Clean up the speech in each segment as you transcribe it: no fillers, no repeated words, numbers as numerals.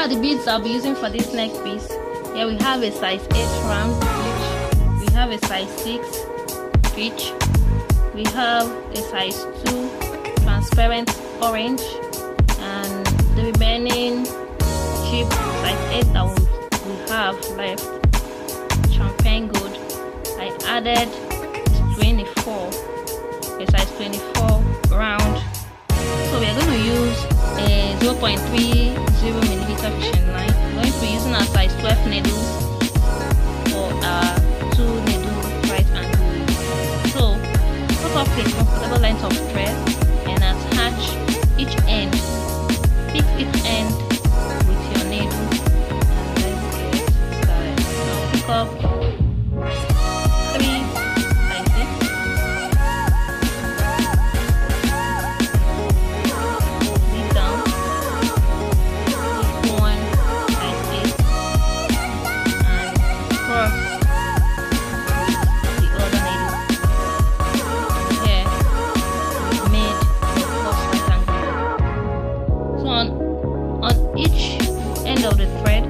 are the beads I'll be using for this neck piece. Here we have a size 8 round peach, we have a size 6 peach, we have a size 2 transparent orange, and the remaining cheap size 8 that we have left, champagne gold. I added 24, a size 24 round. So we are going to use a 0.30mm fishing line. We're going to be using our size 12 needles for our 2 needle right angle. So cut off a comfortable length of thread and attach each end. Fix each end with your needle, and let's get started. Now pick up 3 sizes. Lead down. Pick 1 size 8 and cross with the other needle. Here we've made the first rectangle. So on each end of the thread,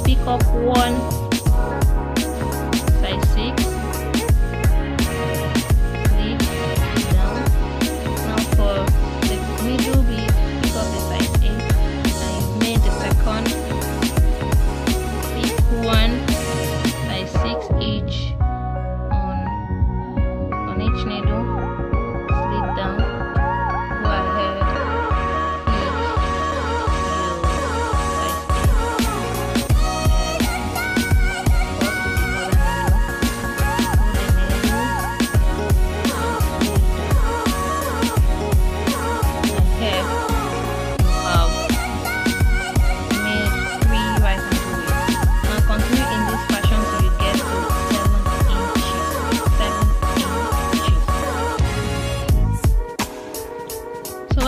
pick up 1 size 6, lead down. Now for the middle bead, pick up the size 8 and you've made the second. Pick 1 size 6 each on each needle, slid down, go ahead, pick your size 8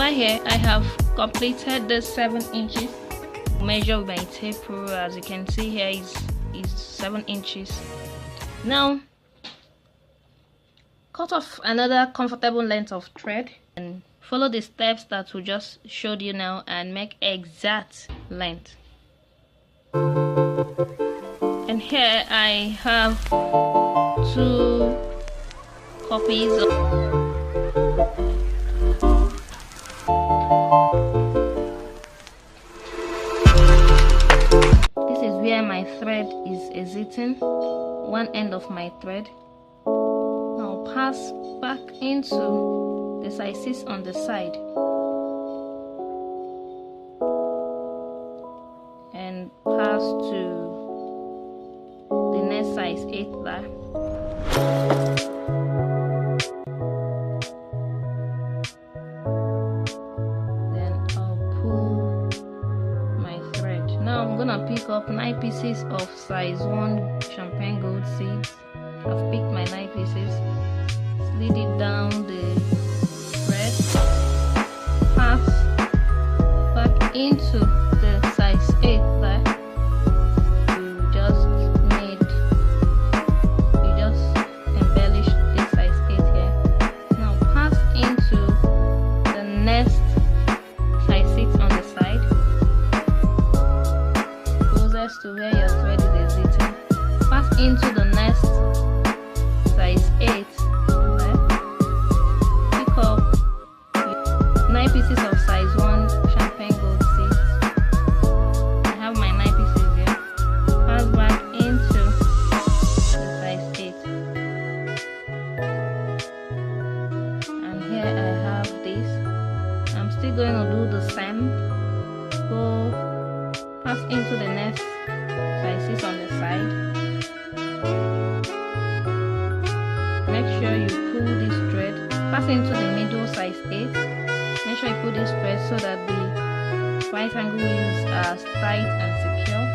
here I have completed the 7 inches. Measure with my tape rule. As you can see here is 7 inches. Now cut off another comfortable length of thread and follow the steps that we just showed you now and make exact length. And here I have 2 copies of where my thread is exiting, one end of my thread. Now pass back into the size 6 on the side and pass to the next size 8 there. Pick up 9 pieces of size 1 champagne gold seeds. I've picked my 9 pieces, slid it down the thread, pass back into the size 8 there. You just embellished this size 8 here. Now pass into the next size 6 on the side, to where your thread is exiting. Pass into the next size 8. Pick up 9 pieces of size 1 champagne gold seeds. I have my 9 pieces here. Pass back into the size 8. And here I have this. I'm still going to do the same. Go pass into the next size 6 on the side. Make sure you pull this thread, pass into the middle size 8. Make sure you pull this thread so that the right angle is tight and secure.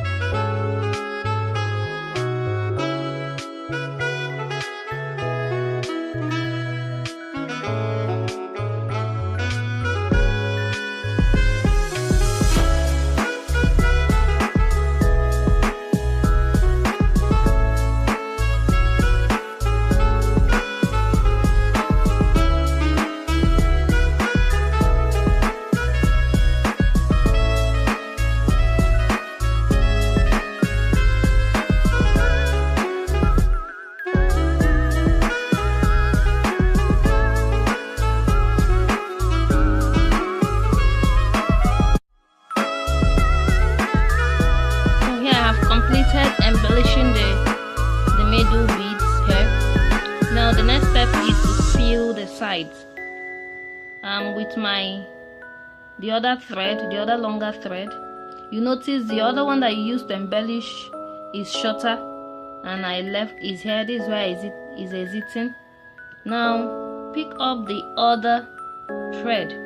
sides. With the other thread, the other longer thread, you notice the other one that you used to embellish is shorter, and I left his hair. This is where is exiting. Now pick up the other thread